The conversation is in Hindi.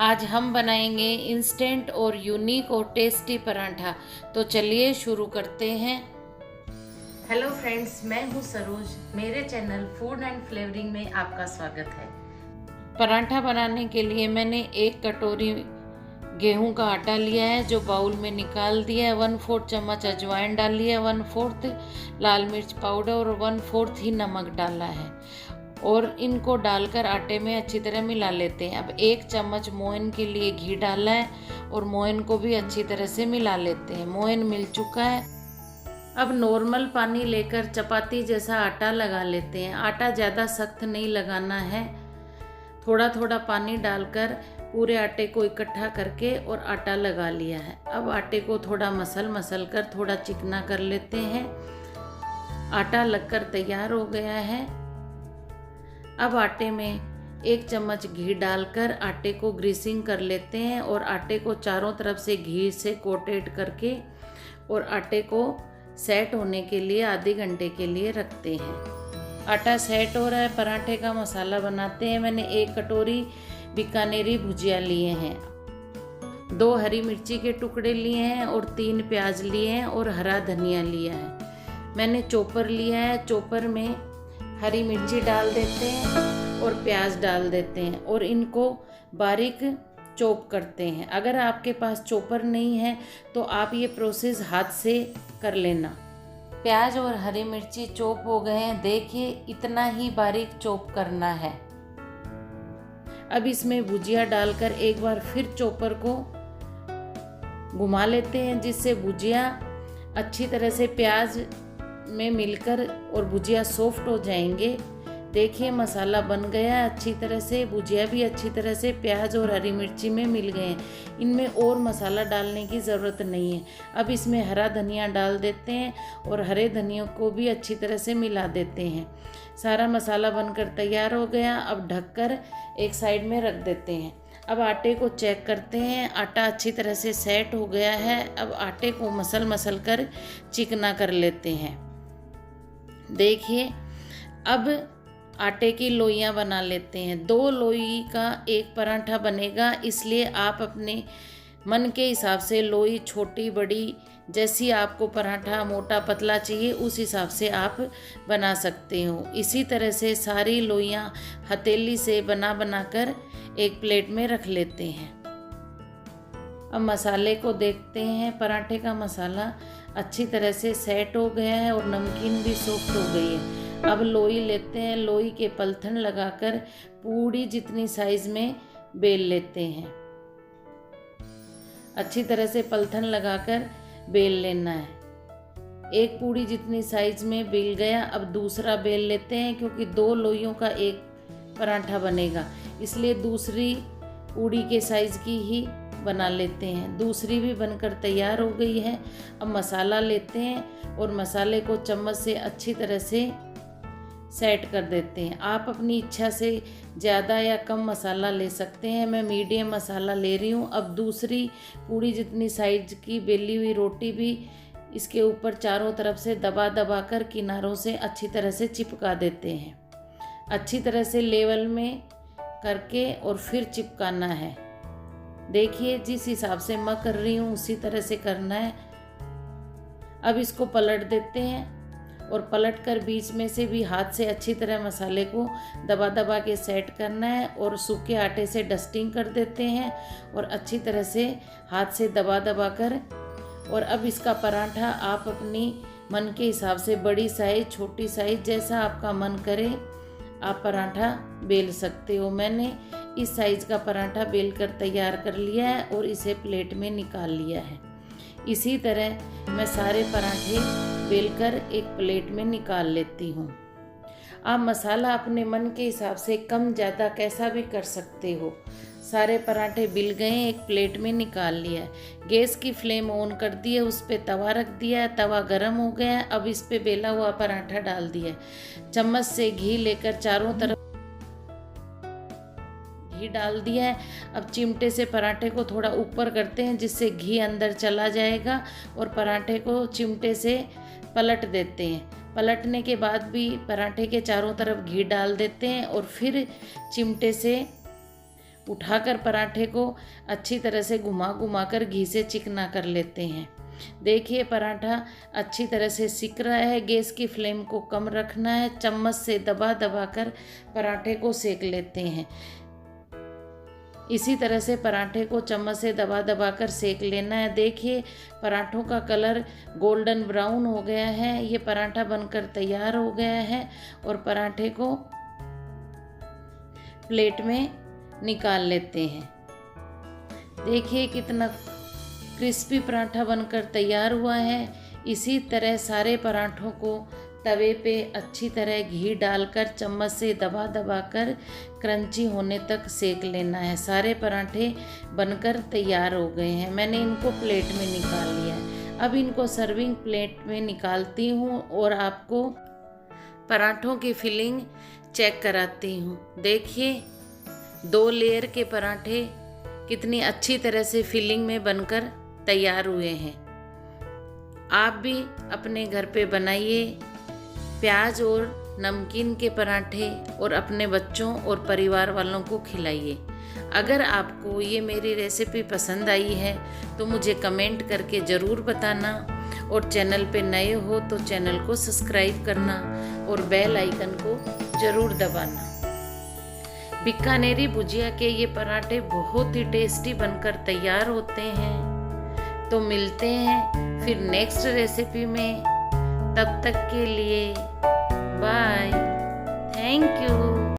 आज हम बनाएंगे इंस्टेंट और यूनिक और टेस्टी पराठा। तो चलिए शुरू करते हैं। हेलो फ्रेंड्स, मैं हूँ सरोज। मेरे चैनल फूड एंड फ्लेवरिंग में आपका स्वागत है। पराठा बनाने के लिए मैंने 1 कटोरी गेहूं का आटा लिया है जो बाउल में निकाल दिया है। 1/4 चम्मच अजवाइन डाली है, 1/4 लाल मिर्च पाउडर और 1/4 ही नमक डाला है और इनको डालकर आटे में अच्छी तरह मिला लेते हैं। अब 1 चम्मच मोयन के लिए घी डाला है और मोयन को भी अच्छी तरह से मिला लेते हैं। मोयन मिल चुका है। अब नॉर्मल पानी लेकर चपाती जैसा आटा लगा लेते हैं। आटा ज़्यादा सख्त नहीं लगाना है, थोड़ा थोड़ा पानी डालकर पूरे आटे को इकट्ठा करके और आटा लगा लिया है। अब आटे को थोड़ा मसल कर थोड़ा चिकना कर लेते हैं। आटा लगकर तैयार हो गया है। अब आटे में 1 चम्मच घी डालकर आटे को ग्रीसिंग कर लेते हैं और आटे को चारों तरफ से घी से कोटेड करके और आटे को सेट होने के लिए आधे घंटे के लिए रखते हैं। आटा सेट हो रहा है, पराठे का मसाला बनाते हैं। मैंने 1 कटोरी बीकानेरी भुजिया लिए हैं, 2 हरी मिर्ची के टुकड़े लिए हैं और 3 प्याज लिए हैं और हरा धनिया लिया है। मैंने चॉपर लिया है, चॉपर में हरी मिर्ची डाल देते हैं और प्याज डाल देते हैं और इनको बारीक चॉप करते हैं। अगर आपके पास चॉपर नहीं है तो आप ये प्रोसेस हाथ से कर लेना। प्याज और हरी मिर्ची चॉप हो गए हैं, देखिए इतना ही बारीक चॉप करना है। अब इसमें भुजिया डालकर एक बार फिर चॉपर को घुमा लेते हैं जिससे भुजिया अच्छी तरह से प्याज में मिलकर और भुजिया सॉफ्ट हो जाएंगे। देखिए मसाला बन गया है अच्छी तरह से, भुजिया भी अच्छी तरह से प्याज और हरी मिर्ची में मिल गए हैं। इनमें और मसाला डालने की ज़रूरत नहीं है। अब इसमें हरा धनिया डाल देते हैं और हरे धनिया को भी अच्छी तरह से मिला देते हैं। सारा मसाला बनकर तैयार हो गया। अब ढककर एक साइड में रख देते हैं। अब आटे को चेक करते हैं। आटा अच्छी तरह से सेट हो गया है। अब आटे को मसल कर चिकना कर लेते हैं। देखिए अब आटे की लोइयां बना लेते हैं। 2 लोई का 1 पराठा बनेगा, इसलिए आप अपने मन के हिसाब से लोई छोटी बड़ी जैसी आपको पराठा मोटा पतला चाहिए उस हिसाब से आप बना सकते हो। इसी तरह से सारी लोइयां हथेली से बना कर एक प्लेट में रख लेते हैं। अब मसाले को देखते हैं। पराठे का मसाला अच्छी तरह से सेट हो गया है और नमकीन भी सॉफ्ट हो गई है। अब लोई लेते हैं, लोई के पलथन लगाकर पूड़ी जितनी साइज में बेल लेते हैं। अच्छी तरह से पलथन लगाकर बेल लेना है। 1 पूड़ी जितनी साइज में बेल गया। अब दूसरा बेल लेते हैं, क्योंकि 2 लोइयों का 1 पराठा बनेगा, इसलिए दूसरी पूड़ी के साइज की ही बना लेते हैं। दूसरी भी बनकर तैयार हो गई है। अब मसाला लेते हैं और मसाले को चम्मच से अच्छी तरह से सेट कर देते हैं। आप अपनी इच्छा से ज़्यादा या कम मसाला ले सकते हैं। मैं मीडियम मसाला ले रही हूँ। अब दूसरी पूड़ी जितनी साइज की बेली हुई रोटी भी इसके ऊपर चारों तरफ से दबा कर किनारों से अच्छी तरह से चिपका देते हैं। अच्छी तरह से लेवल में करके और फिर चिपकाना है। देखिए जिस हिसाब से मैं कर रही हूँ उसी तरह से करना है। अब इसको पलट देते हैं और पलटकर बीच में से भी हाथ से अच्छी तरह मसाले को दबा के सेट करना है और सूखे आटे से डस्टिंग कर देते हैं और अच्छी तरह से हाथ से दबा कर। और अब इसका पराठा आप अपनी मन के हिसाब से बड़ी साइज छोटी साइज जैसा आपका मन करे आप पराठा बेल सकते हो। मैंने इस साइज़ का पराठा बेल कर तैयार कर लिया है और इसे प्लेट में निकाल लिया है। इसी तरह मैं सारे पराठे बेलकर एक प्लेट में निकाल लेती हूँ। आप मसाला अपने मन के हिसाब से कम ज़्यादा कैसा भी कर सकते हो। सारे पराठे बिल गए, एक प्लेट में निकाल लिया है। गैस की फ्लेम ऑन कर दी है, उस पर तवा रख दिया है। तवा गर्म हो गया है। अब इस पे बेला हुआ पराठा डाल दिया है। चम्मच से घी लेकर चारों तरफ घी डाल दिया है। अब चिमटे से पराठे को थोड़ा ऊपर करते हैं जिससे घी अंदर चला जाएगा और पराठे को चिमटे से पलट देते हैं। पलटने के बाद भी पराठे के चारों तरफ घी डाल देते हैं और फिर चिमटे से उठाकर पराठे को अच्छी तरह से घुमा घुमा कर घी से चिकना कर लेते हैं। देखिए पराठा अच्छी तरह से सिक रहा है। गैस की फ्लेम को कम रखना है। चम्मच से दबा दबा कर पराठे को सेक लेते हैं। इसी तरह से पराठे को चम्मच से दबा दबा कर सेक लेना है। देखिए पराठों का कलर गोल्डन ब्राउन हो गया है। ये पराठा बनकर तैयार हो गया है और पराठे को प्लेट में निकाल लेते हैं। देखिए कितना क्रिस्पी पराठा बनकर तैयार हुआ है। इसी तरह सारे पराठों को तवे पे अच्छी तरह घी डालकर चम्मच से दबा दबा कर क्रंची होने तक सेक लेना है। सारे पराठे बनकर तैयार हो गए हैं। मैंने इनको प्लेट में निकाल लिया है। अब इनको सर्विंग प्लेट में निकालती हूँ और आपको पराठों की फिलिंग चेक कराती हूँ। देखिए 2 लेयर के पराठे कितनी अच्छी तरह से फिलिंग में बनकर तैयार हुए हैं। आप भी अपने घर पे बनाइए प्याज और नमकीन के पराठे और अपने बच्चों और परिवार वालों को खिलाइए। अगर आपको ये मेरी रेसिपी पसंद आई है तो मुझे कमेंट करके ज़रूर बताना और चैनल पे नए हो तो चैनल को सब्सक्राइब करना और बेल आइकन को ज़रूर दबाना। बीकानेरी भुजिया के ये पराठे बहुत ही टेस्टी बनकर तैयार होते हैं। तो मिलते हैं फिर नेक्स्ट रेसिपी में। तब तक के लिए बाय। Thank you.